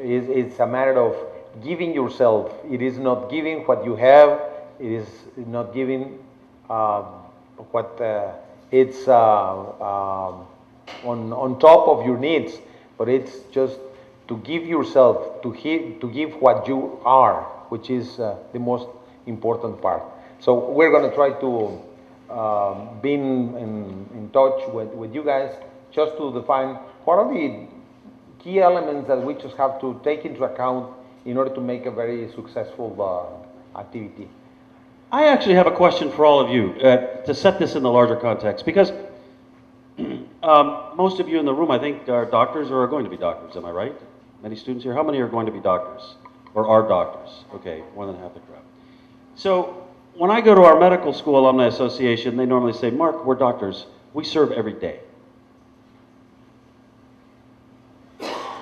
It's a matter of giving yourself. It is not giving what you have. It is not giving what it's on top of your needs, but it's just to give yourself, to give what you are, which is the most important part. So we're going to try to be in touch with you guys just to define what are the key elements that we just have to take into account in order to make a very successful activity. I actually have a question for all of you to set this in the larger context, because most of you in the room, I think, are doctors or are going to be doctors. Am I right? Many students here. How many are going to be doctors or are doctors? Okay, more than half the crowd. So when I go to our medical school alumni association, they normally say, "Mark, we're doctors. We serve every day."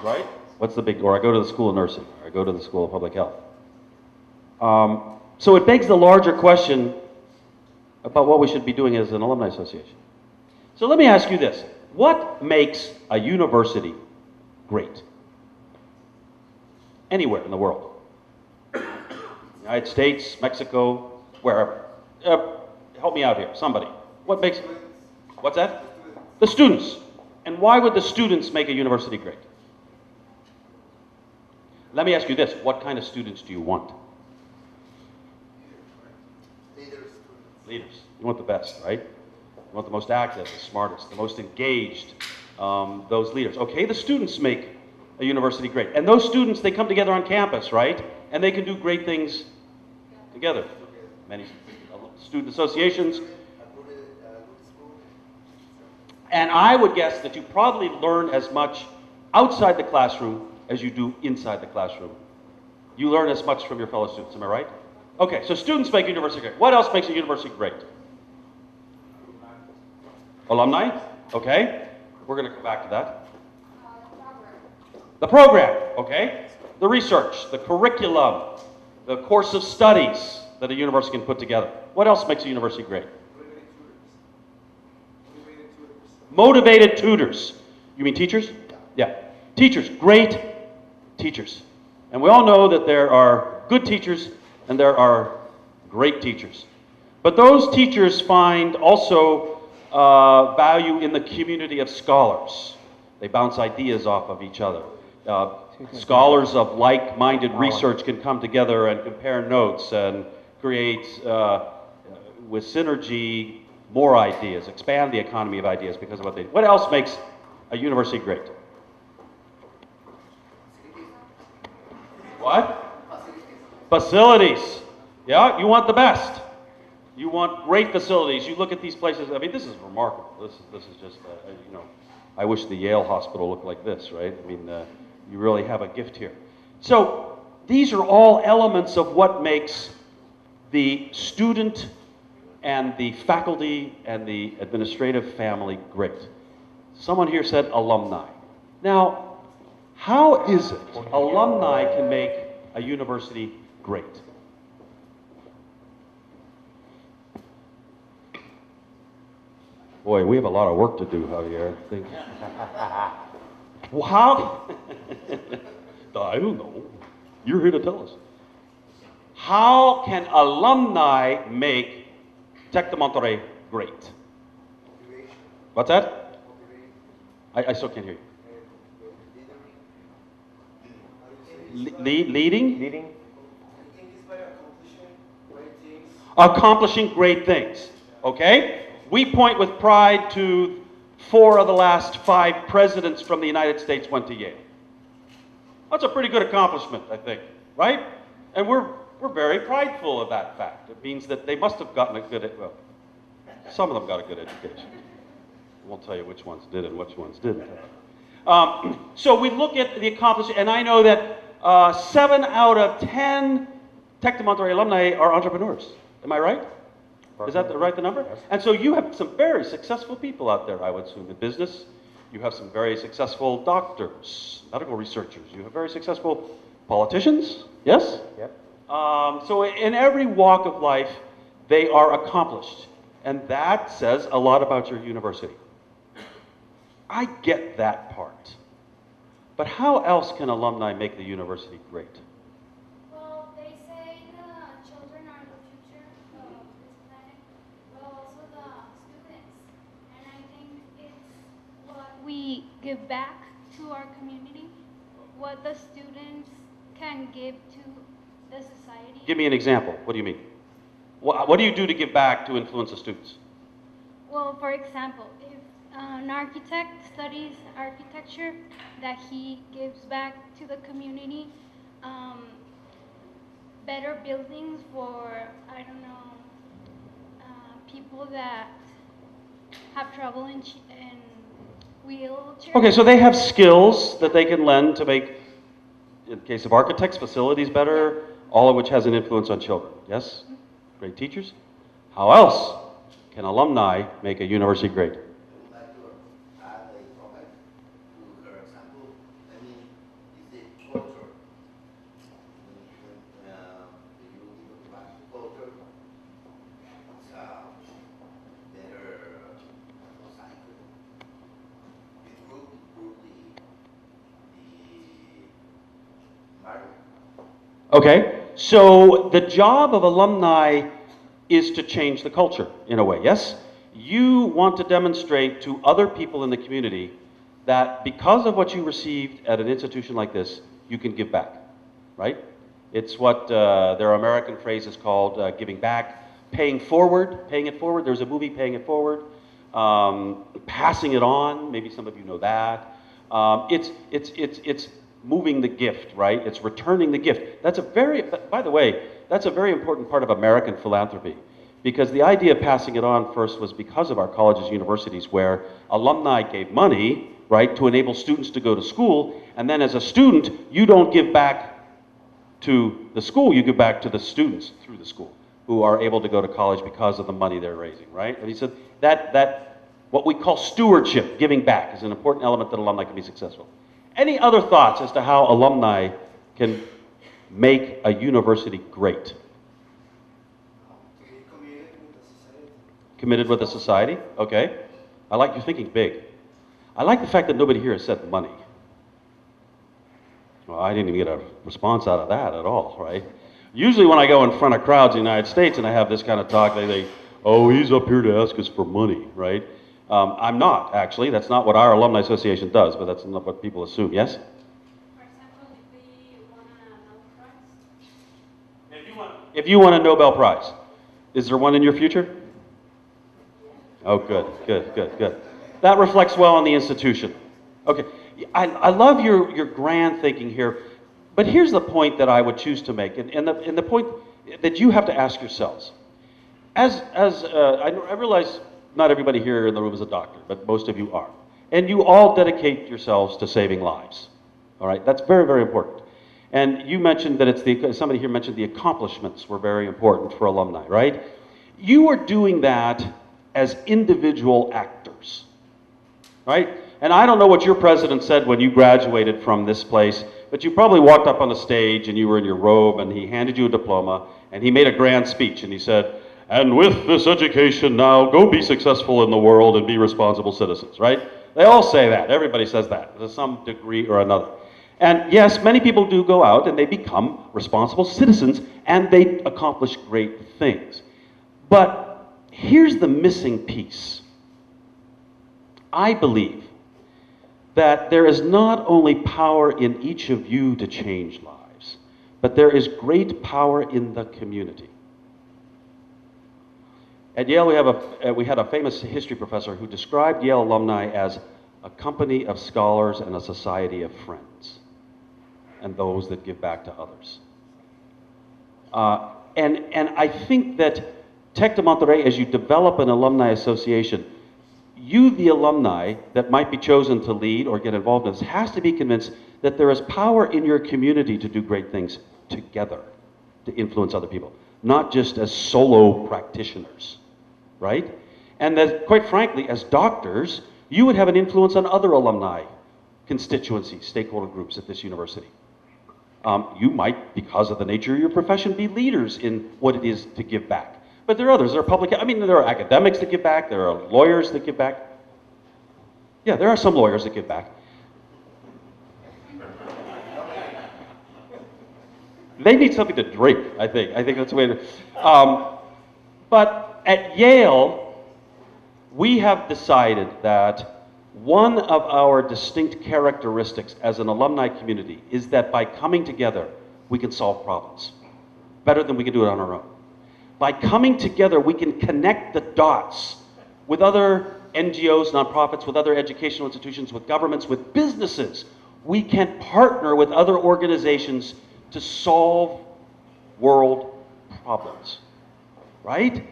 Right? What's the big? Or I go to the school of nursing, or I go to the school of public health. So it begs the larger question about what we should be doing as an alumni association. So let me ask you this. What makes a university great? Anywhere in the world. United States, Mexico, wherever. Help me out here, somebody. What makes, what's that? The students. And why would the students make a university great? Let me ask you this. What kind of students do you want? Leaders. You want the best, right? You want the most active, the smartest, the most engaged, those leaders. Okay, the students make a university great. And those students, they come together on campus, right? And they can do great things together. Many student associations. And I would guess that you probably learn as much outside the classroom as you do inside the classroom. You learn as much from your fellow students, am I right? Okay, so students make a university great. What else makes a university great? Alumni? Okay, we're going to come back to that. The program, okay. The research, the curriculum, the course of studies that a university can put together. What else makes a university great? Motivated tutors. You mean teachers? Yeah. Teachers, great teachers. And we all know that there are good teachers and there are great teachers. But those teachers find also value in the community of scholars. They bounce ideas off of each other. Scholars of like-minded research can come together and compare notes and create, with synergy, more ideas, expand the economy of ideas because of what they do. What else makes a university great? What? Facilities. Yeah, you want the best. You want great facilities. You look at these places. I mean, this is remarkable. This is just, you know, I wish the Yale hospital looked like this, right? I mean, you really have a gift here. So these are all elements of what makes the student and the faculty and the administrative family great. Someone here said alumni. Now, how is it alumni can make a university great? Boy, we have a lot of work to do, Javier. I think. Well, how? I don't know. You're here to tell us. How can alumni make Tec de Monterrey great? What's that? I still can't hear you. Leading? Leading? I think it's by accomplishing great things. Accomplishing great things. Okay? We point with pride to 4 of the last 5 presidents from the United States went to Yale. That's a pretty good accomplishment, I think, right? And we're very prideful of that fact. It means that they must have gotten a good, well, some of them got a good education. I won't tell you which ones did and which ones didn't. So we look at the accomplishment, and I know that 7 out of 10 Tec de Monterrey alumni are entrepreneurs. Am I right? Is that the number? Yes. And so you have some very successful people out there, I would assume, in business. You have some very successful doctors, medical researchers. You have very successful politicians, yes? Yep. So in every walk of life, they are accomplished. And that says a lot about your university. I get that part. But how else can alumni make the university great? Well, they say the children are the future of this planet, but also the students. And I think it's what we give back to our community, what the students can give to the society. Give me an example. What do you mean? What do you do to give back to influence the students? Well, for example, if an architect studies architecture, that he gives back to the community better buildings for, I don't know, people that have trouble in wheelchairs. Okay, so they have skills that they can lend to make, in the case of architects, facilities better, all of which has an influence on children. Yes? Great teachers. How else can alumni make a university great? I would like to add a comment to her example. I mean, is the culture. When you give back to culture, it's a better society. It will improve the environment. Okay, so the job of alumni is to change the culture in a way, yes? You want to demonstrate to other people in the community that because of what you received at an institution like this, you can give back, right? It's what their American phrase is called giving back, paying it forward. There's a movie, Paying It Forward. Passing it on, maybe some of you know that. It's moving the gift, right? It's returning the gift. By the way, that's a very important part of American philanthropy, because the idea of passing it on first was because of our colleges, universities, where alumni gave money, right, to enable students to go to school, and then as a student, you don't give back to the school, you give back to the students through the school, who are able to go to college because of the money they're raising, right? And he said that what we call stewardship, giving back, is an important element that alumni can be successful. Any other thoughts as to how alumni can make a university great? To be committed with the society. Committed with the society? Okay. I like you're thinking big. I like the fact that nobody here has said money. Well, I didn't even get a response out of that at all, right? Usually when I go in front of crowds in the United States and I have this kind of talk, they say, oh, he's up here to ask us for money, right? I'm not, actually. That's not what our Alumni Association does, but that's not what people assume. Yes? For example, if we won a Nobel Prize. If you won a Nobel Prize, is there one in your future? Oh, good. That reflects well on the institution. Okay. I love your grand thinking here, but here's the point that I would choose to make, and the point that you have to ask yourselves. I realize not everybody here in the room is a doctor, but most of you are. And you all dedicate yourselves to saving lives. All right, that's very, very important. And you mentioned that somebody here mentioned the accomplishments were very important for alumni, right? You are doing that as individual actors, right? And I don't know what your president said when you graduated from this place, but you probably walked up on the stage and you were in your robe and he handed you a diploma and he made a grand speech and he said, and with this education now, go be successful in the world and be responsible citizens, right? They all say that. Everybody says that to some degree or another. And yes, many people do go out and they become responsible citizens and they accomplish great things. But here's the missing piece. I believe that there is not only power in each of you to change lives, but there is great power in the community. At Yale, we had a famous history professor who described Yale alumni as a company of scholars and a society of friends, and those that give back to others. And I think that Tec de Monterrey, as you develop an alumni association, you, the alumni that might be chosen to lead or get involved in this, has to be convinced that there is power in your community to do great things together, to influence other people, not just as solo practitioners, right? And that, quite frankly, as doctors, you would have an influence on other alumni constituencies, stakeholder groups at this university. You might, because of the nature of your profession, be leaders in what it is to give back. But there are others. There are academics that give back. There are lawyers that give back. Yeah, there are some lawyers that give back. They need something to drink, I think. I think that's the way to. But at Yale, we have decided that one of our distinct characteristics as an alumni community is that by coming together, we can solve problems better than we can do it on our own. By coming together, we can connect the dots with other NGOs, nonprofits, with other educational institutions, with governments, with businesses. We can partner with other organizations to solve world problems, right?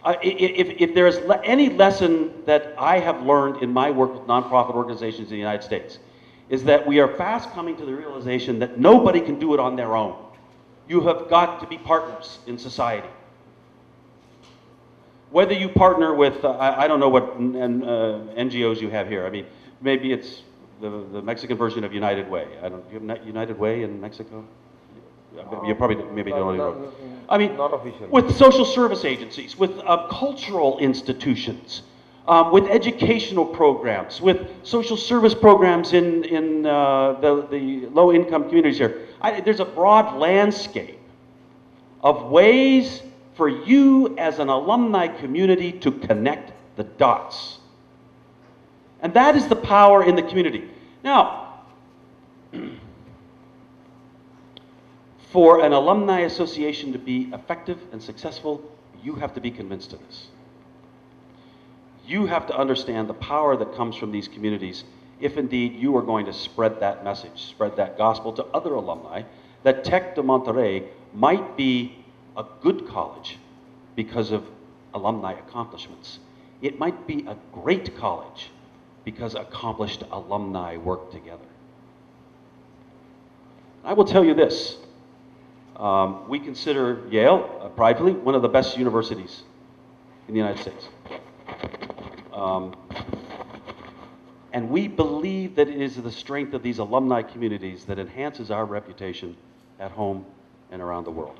If there is any lesson that I have learned in my work with nonprofit organizations in the United States, is that we are fast coming to the realization that nobody can do it on their own. You have got to be partners in society. Whether you partner with, I don't know what NGOs you have here. I mean, maybe it's the Mexican version of United Way. You have United Way in Mexico? You probably maybe don't know. I mean, not officially. With social service agencies, with cultural institutions, with educational programs, with social service programs in the low-income communities here. There's a broad landscape of ways for you as an alumni community to connect the dots. And that is the power in the community. Now, for an alumni association to be effective and successful, you have to be convinced of this. You have to understand the power that comes from these communities if indeed you are going to spread that message, spread that gospel to other alumni, that Tec de Monterrey might be a good college because of alumni accomplishments. It might be a great college because accomplished alumni work together. I will tell you this. We consider Yale, pridefully, one of the best universities in the United States. And we believe that it is the strength of these alumni communities that enhances our reputation at home and around the world.